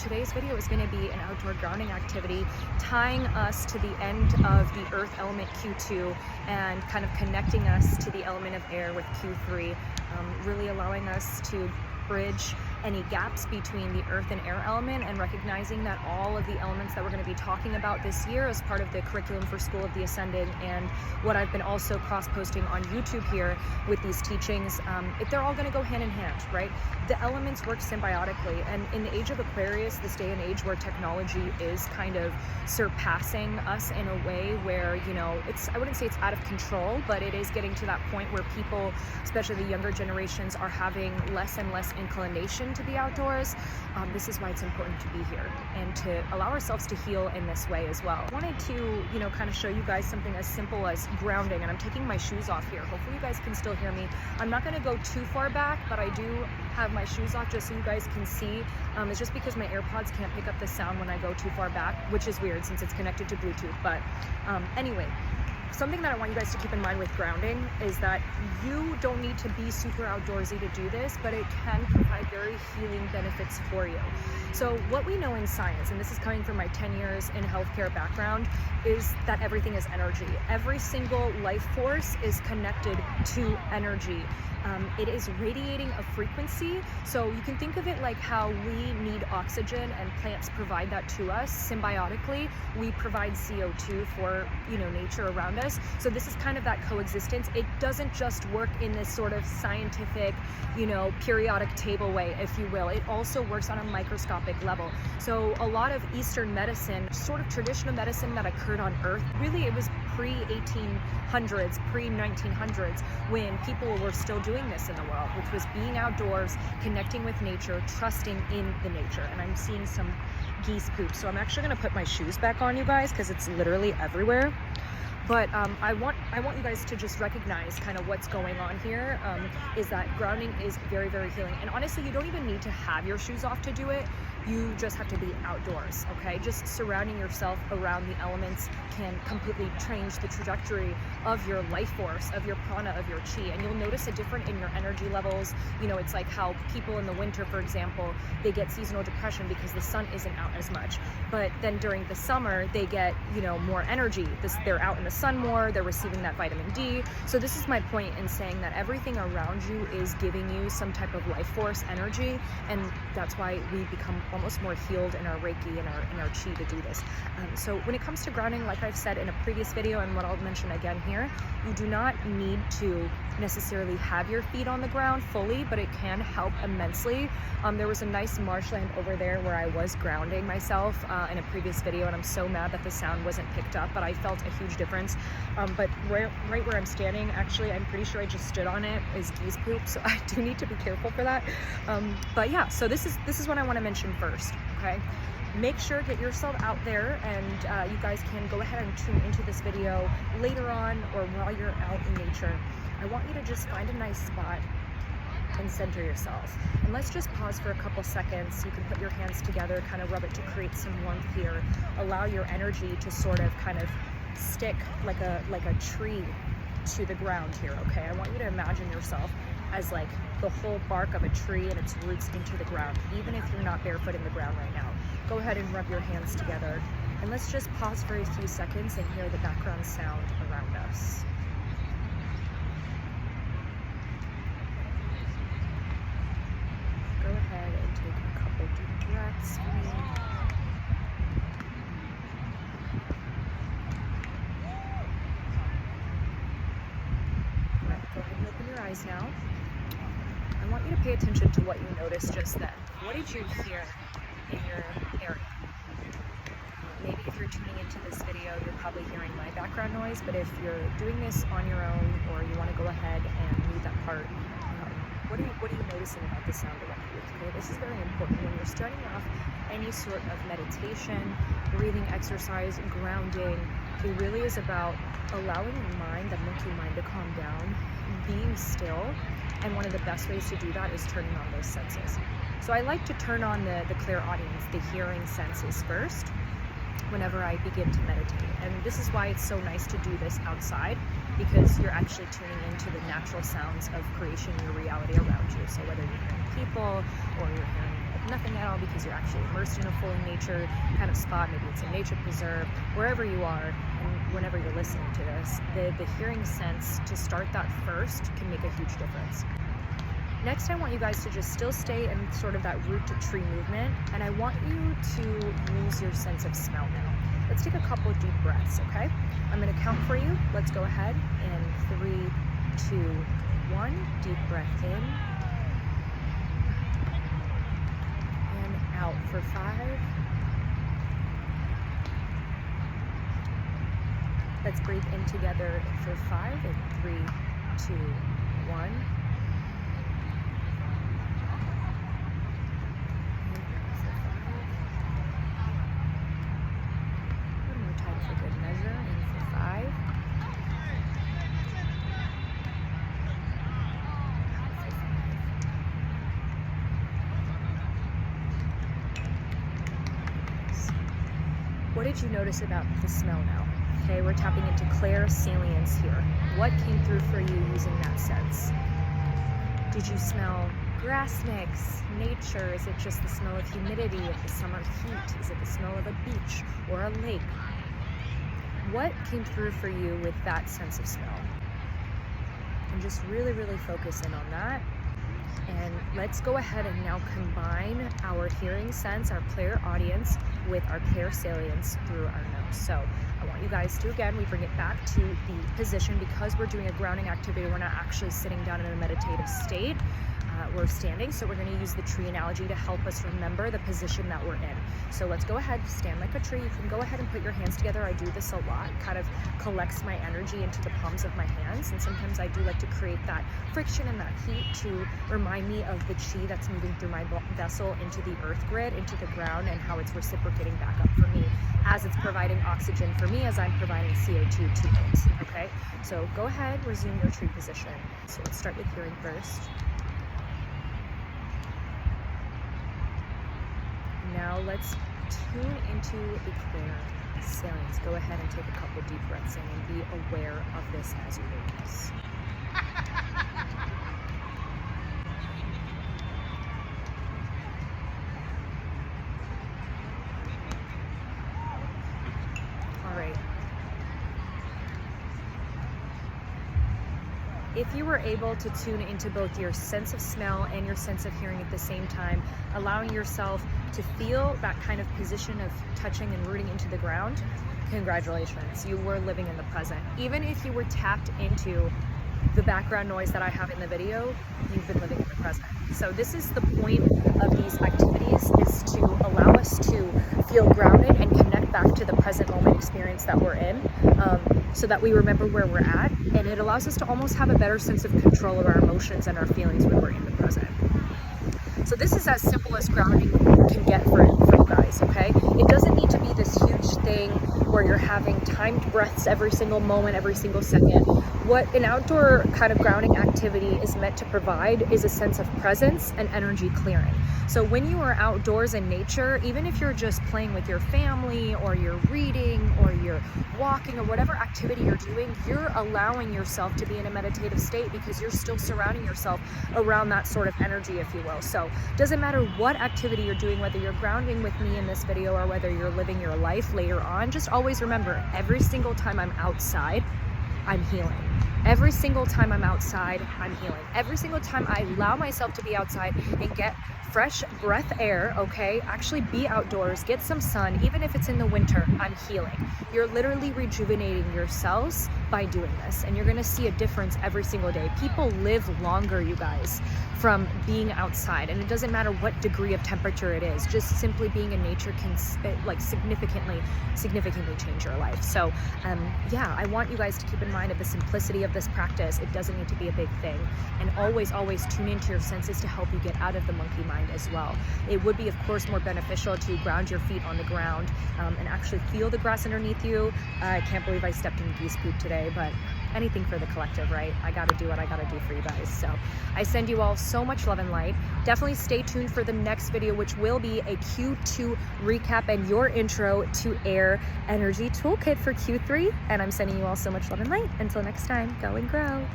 Today's video is going to be an outdoor grounding activity tying us to the end of the earth element Q2 and kind of connecting us to the element of air with Q3, really allowing us to bridge any gaps between the earth and air element and recognizing that all of the elements that we're going to be talking about this year as part of the curriculum for School of the Ascended and what I've been also cross-posting on YouTube here with these teachings, they're all going to go hand in hand, right? The elements work symbiotically, and in the age of Aquarius, this day and age where technology is kind of surpassing us in a way where, you know, I wouldn't say it's out of control, but it is getting to that point where people, especially the younger generations, are having less and less inclination to the outdoors. This is why it's important to be here and to allow ourselves to heal in this way as well. I wanted to, kind of show you guys something as simple as grounding, and I'm taking my shoes off here. Hopefully you guys can still hear me. I'm not going to go too far back, but I do have my shoes off just so you guys can see. It's just because my AirPods can't pick up the sound when I go too far back, which is weird since it's connected to Bluetooth. But anyway, something that I want you guys to keep in mind with grounding is that you don't need to be super outdoorsy to do this, but it can provide very healing benefits for you. So what we know in science, and this is coming from my 10 years in healthcare background, is that everything is energy. Every single life force is connected to energy. It is radiating a frequency, so you can think of it like how we need oxygen and plants provide that to us symbiotically. We provide CO2 for nature around us. So this is kind of that coexistence. It doesn't just work in this sort of scientific, periodic table way, if you will. It also works on a microscopic level. So a lot of Eastern medicine, sort of traditional medicine that occurred on Earth, really it was pre-1800s, pre-1900s, when people were still doing this in the world, which was being outdoors, connecting with nature, trusting in the nature. And I'm seeing some geese poop, so I'm actually going to put my shoes back on, you guys, because it's literally everywhere. But I want you guys to just recognize kind of what's going on here, is that grounding is very, very healing. And honestly, you don't even need to have your shoes off to do it. You just have to be outdoors, okay? Just surrounding yourself around the elements can completely change the trajectory of your life force, of your prana, of your chi. And you'll notice a difference in your energy levels. It's like how people in the winter, for example, they get seasonal depression because the sun isn't out as much. But then during the summer, they get, more energy. They're out in the sun more, they're receiving that vitamin D. So this is my point in saying that everything around you is giving you some type of life force energy, and that's why we become almost more healed in our Reiki and our Chi to do this. So when it comes to grounding, like I've said in a previous video and what I'll mention again here, you do not need to necessarily have your feet on the ground fully, but it can help immensely. There was a nice marshland over there where I was grounding myself in a previous video, and I'm so mad that the sound wasn't picked up, but I felt a huge difference. But right where I'm standing, actually, I'm pretty sure I just stood on it, is geese poop, so I do need to be careful for that. But yeah, so this is what I want to mention first, okay? Make sure, get yourself out there, and you guys can go ahead and tune into this video later on or while you're out in nature. I want you to just find a nice spot and center yourself. And let's just pause for a couple seconds. You can put your hands together, kind of rub it to create some warmth here. Allow your energy to sort of kind of stick like a tree to the ground here, okay? I want you to imagine yourself as like the whole bark of a tree and its roots into the ground, even if you're not barefoot in the ground right now. Go ahead and rub your hands together, and let's just pause for a few seconds and hear the background sound around us. Go ahead and take a couple deep breaths for me. Go ahead and open your eyes now. I want you to pay attention to what you noticed just then. What did you hear in your area? Maybe if you're tuning into this video, you're probably hearing my background noise, but if you're doing this on your own or you want to go ahead and mute that part, what are you noticing about the sound around you? Okay, this is very important when you're starting off any sort of meditation, breathing exercise, grounding. It really is about allowing your mind, that monkey mind, to calm down, being still, and one of the best ways to do that is turning on those senses. So I like to turn on the clairaudience, the hearing senses first, whenever I begin to meditate. And this is why it's so nice to do this outside, because you're actually tuning into the natural sounds of creation, your reality around you. So whether you're hearing people or you're hearing a nothing at all because you're actually immersed in a fully nature kind of spot. Maybe it's a nature preserve, wherever you are, and whenever you're listening to this, the hearing sense to start that first can make a huge difference. Next, I want you guys to just still stay in sort of that root to tree movement, and I want you to use your sense of smell now. Let's take a couple deep breaths, okay? I'm gonna count for you. Let's go ahead in 3, 2, 1. Deep breath in and out for 5. Let's breathe in together for 5 and 3, 2, 1. What did you notice about the smell now? Okay, we're tapping into clairsalience here. What came through for you using that sense? Did you smell grass mix, nature? Is it just the smell of humidity, of the summer heat? Is it the smell of a beach or a lake? What came through for you with that sense of smell? And just really, really focus in on that. And let's go ahead and now combine our hearing sense, our clairaudience, with our clairsalience through our nose. So I want you guys to, again, we bring it back to the position. Because we're doing a grounding activity, we're not actually sitting down in a meditative state. We're standing, so we're going to use the tree analogy to help us remember the position that we're in. So let's go ahead, stand like a tree. You can go ahead and put your hands together. I do this a lot, kind of collects my energy into the palms of my hands, and sometimes I do like to create that friction and that heat to remind me of the chi that's moving through my vessel into the earth grid, into the ground, and how it's reciprocating back up for me as it's providing oxygen for me as I'm providing CO2 to it, okay? So go ahead, resume your tree position. So let's start with hearing first. Now let's tune into the clairsalience. Go ahead and take a couple deep breaths in and be aware of this as you do this. All right. If you were able to tune into both your sense of smell and your sense of hearing at the same time, allowing yourself to feel that kind of position of touching and rooting into the ground, congratulations, you were living in the present. Even if you were tapped into the background noise that I have in the video, you've been living in the present. So this is the point of these activities, is to allow us to feel grounded and connect back to the present moment experience that we're in, so that we remember where we're at, and it allows us to almost have a better sense of control of our emotions and our feelings when we're in the present. So this is as simple as grounding can get for you guys, okay? It doesn't need to be this huge thing where you're having timed breaths every single moment, every single second. What an outdoor kind of grounding activity is meant to provide is a sense of presence and energy clearing. So when you are outdoors in nature, even if you're just playing with your family or you're reading or you're walking or whatever activity you're doing, you're allowing yourself to be in a meditative state because you're still surrounding yourself around that sort of energy, if you will. So it doesn't matter what activity you're doing, whether you're grounding with me in this video or whether you're living your life later on, just always remember, every single time I'm outside, I'm healing. Every single time I'm outside, I'm healing. Every single time I allow myself to be outside and get fresh breath air, okay, actually be outdoors, get some sun, even if it's in the winter, I'm healing. You're literally rejuvenating your cells by doing this, and you're gonna see a difference every single day. People live longer, you guys, from being outside, and it doesn't matter what degree of temperature it is. Just simply being in nature can like significantly change your life. So yeah, I want you guys to keep in mind of the simplicity of this practice. It doesn't need to be a big thing, and always tune into your senses to help you get out of the monkey mind as well. It would be, of course, more beneficial to ground your feet on the ground and actually feel the grass underneath you. I can't believe I stepped in geese poop today, but anything for the collective, right? I gotta do what I gotta do for you guys. So I send you all so much love and light. Definitely stay tuned for the next video, which will be a Q2 recap and your intro to air energy toolkit for Q3. And I'm sending you all so much love and light. Until next time, go and grow.